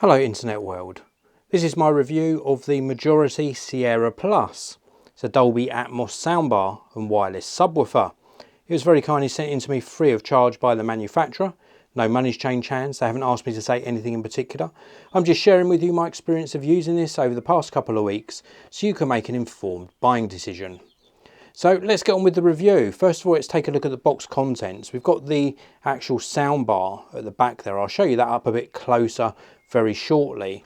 Hello Internet world, this is my review of the Majority Sierra Plus. It's a Dolby Atmos soundbar and wireless subwoofer. It was very kindly sent in to me free of charge by the manufacturer. No money's changed hands, they haven't asked me to say anything in particular. I'm just sharing with you my experience of using this over the past couple of weeks so you can make an informed buying decision. So let's get on with the review. First of all, let's take a look at the box contents. We've got the actual soundbar at the back there. I'll show you that up a bit closer very shortly.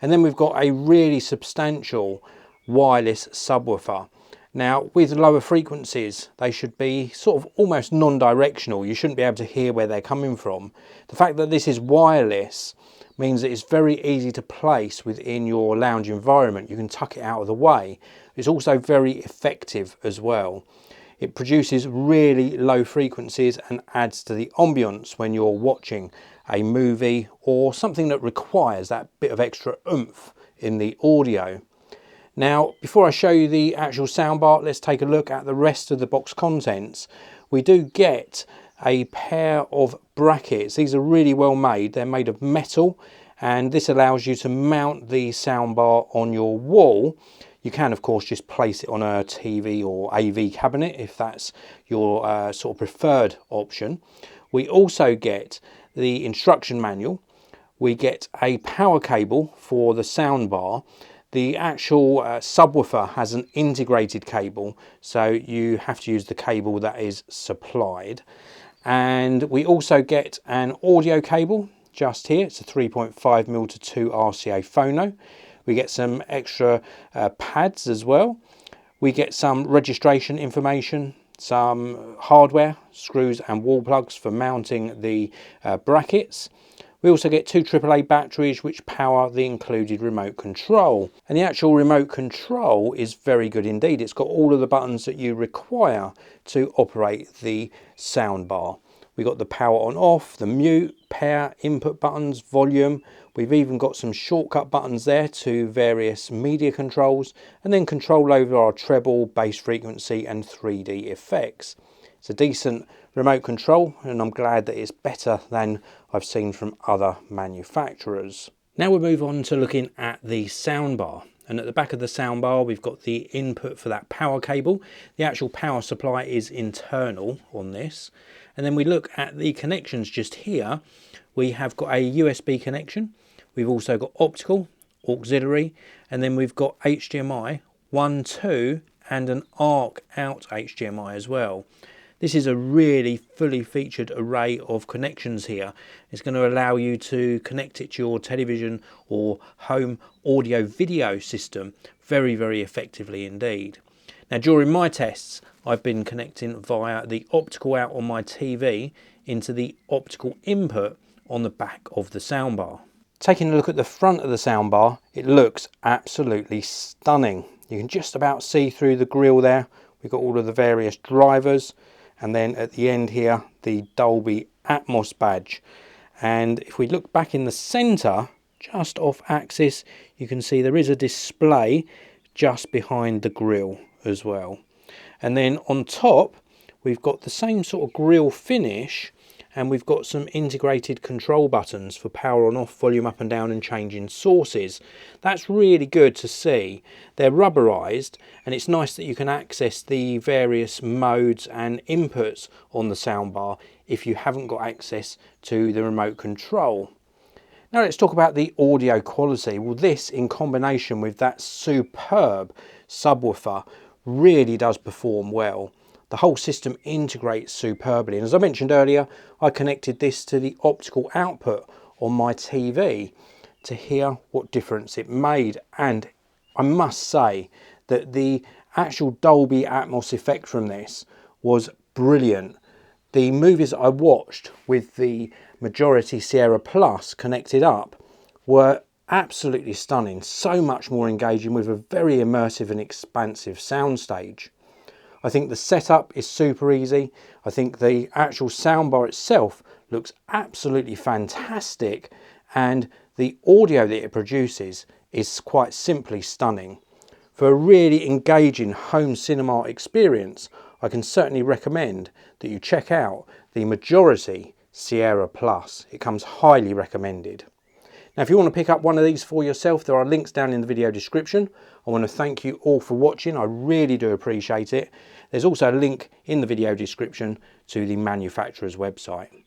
And then we've got a really substantial wireless subwoofer. Now, with lower frequencies, they should be sort of almost non-directional. You shouldn't be able to hear where they're coming from. The fact that this is wireless means that it's very easy to place within your lounge environment. You can tuck it out of the way. It's also very effective as well. It produces really low frequencies and adds to the ambience when you're watching a movie or something that requires that bit of extra oomph in the audio. Now, before I show you the actual soundbar, let's take a look at the rest of the box contents. We do get a pair of brackets. These are really well made. They're made of metal, and this allows you to mount the soundbar on your wall. You can, of course, just place it on a TV or AV cabinet if that's your sort of preferred option. We also get the instruction manual. We get a power cable for the soundbar. The actual subwoofer has an integrated cable, so you have to use the cable that is supplied. And we also get an audio cable just here. It's a 3.5mm to 2 RCA phono. We get some extra pads as well. We get some registration information, some hardware, screws and wall plugs for mounting the brackets. We also get two AAA batteries which power the included remote control. And the actual remote control is very good indeed. It's got all of the buttons that you require to operate the soundbar. We've got the power on off, the mute, pair, input buttons, volume. We've even got some shortcut buttons there to various media controls, and then control over our treble, bass frequency and 3D effects. It's a decent remote control, and I'm glad that it's better than I've seen from other manufacturers. Now we'll move on to looking at the soundbar. And at the back of the soundbar, we've got the input for that power cable. The actual power supply is internal on this. And then we look at the connections just here. We have got a USB connection. We've also got optical, auxiliary, and then we've got HDMI, 1, 2, and an arc out HDMI as well. This is a really fully featured array of connections here. It's going to allow you to connect it to your television or home audio video system very, very effectively indeed. Now, during my tests, I've been connecting via the optical out on my TV into the optical input on the back of the soundbar. Taking a look at the front of the soundbar, it looks absolutely stunning. You can just about see through the grille there. We've got all of the various drivers, and then at the end here, the Dolby Atmos badge. And if we look back in the center, just off axis, you can see there is a display just behind the grille as well. And then on top, we've got the same sort of grille finish, and we've got some integrated control buttons for power on off, volume up and down, and changing sources. That's really good to see. They're rubberized, and it's nice that you can access the various modes and inputs on the soundbar if you haven't got access to the remote control. Now let's talk about the audio quality. Well, this in combination with that superb subwoofer really does perform well. The whole system integrates superbly, and as I mentioned earlier, I connected this to the optical output on my TV to hear what difference it made. And I must say that the actual Dolby Atmos effect from this was brilliant. The movies that I watched with the Majority Sierra Plus connected up were absolutely stunning, so much more engaging with a very immersive and expansive soundstage. I think the setup is super easy. I think the actual soundbar itself looks absolutely fantastic, and the audio that it produces is quite simply stunning. For a really engaging home cinema experience, I can certainly recommend that you check out the Majority Sierra Plus. It comes highly recommended. Now, if you want to pick up one of these for yourself, there are links down in the video description. I want to thank you all for watching. I really do appreciate it. There's also a link in the video description to the manufacturer's website.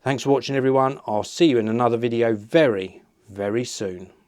Thanks for watching, everyone. I'll see you in another video very, very soon.